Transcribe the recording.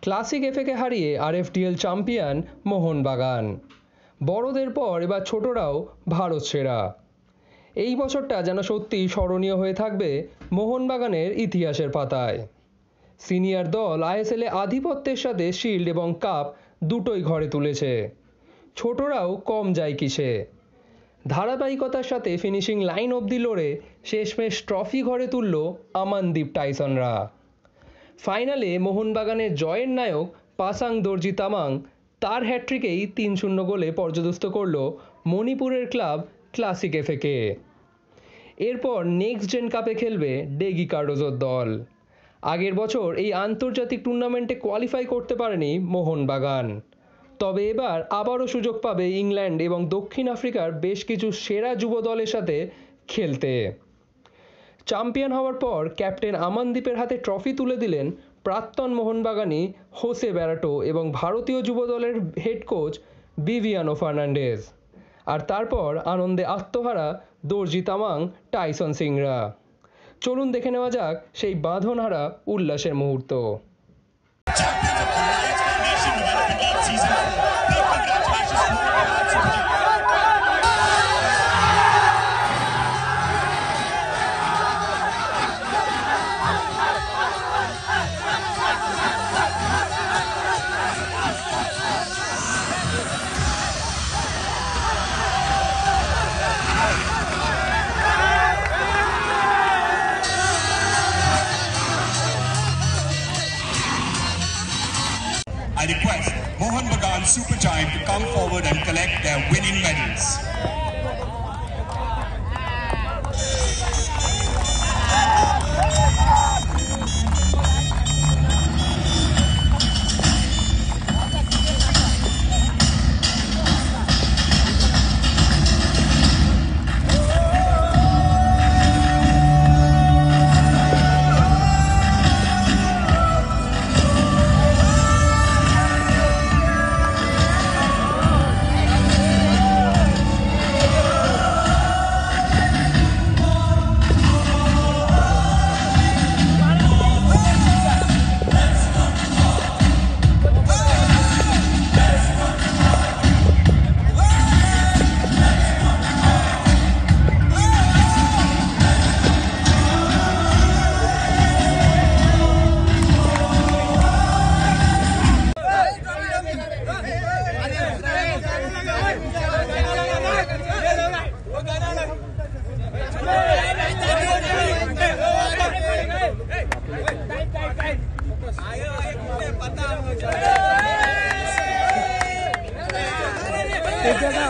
Classic এফএকে হারিয়ে RFDL champion Mohun Bagan. বড়দের পর এবার ছোটরাও ভারত সেরা। এই বছরটা যেন সত্যিই স্মরণীয় হয়ে থাকবে মোহনবাগানের ইতিহাসের পাতায়। সিনিয়র দল আইএসএলে আধিপত্যের সাথে শিল্ড এবং কাপ দুটোই ঘরে তুলেছে। ছোটরাও কম যায় কিসে। ধারাবাহিকতার সাথে ফিনিশিং লাইন অবধি লড়ে শেষমেশ ট্রফি ঘরে তুলল আমানদীপ টাইসনরা। ফাইনালে মোহনবাগানের জয়ের নায়ক পাসাং দর্জি তামাং তার হ্যাট্রিকেই ৩-০ গোলে পর্যদস্ত করল মণিপুরের ক্লাব ক্লাসিক এফএকে। এরপর নেক্সট জেন কাপে খেলবে ডেগি কার্ডোজোর দল। আগের বছর এই আন্তর্জাতিক টুর্নামেন্টে কোয়ালিফাই করতে পারেনি মোহনবাগান, তবে এবার আবারও সুযোগ পাবে ইংল্যান্ড এবং দক্ষিণ আফ্রিকার বেশ কিছু সেরা যুব দলের সাথে খেলতে। চ্যাম্পিয়ন হওয়ার পর ক্যাপ্টেন আমানদীপের হাতে ট্রফি তুলে দিলেন প্রাক্তন মোহনবাগানি হোসে ব্যারাটো এবং ভারতীয় যুব দলের হেড কোচ ভিভিয়ানো ফার্নান্ডেজ। আর তারপর আনন্দে আত্মহারা দর্জি তামাং টাইসন সিংরা। চলুন দেখে নেওয়া যাক সেই বাঁধনহারা উল্লাসের মুহূর্ত। I request Mohanbagan Super Giant to come forward and collect their winning medals. एक जगह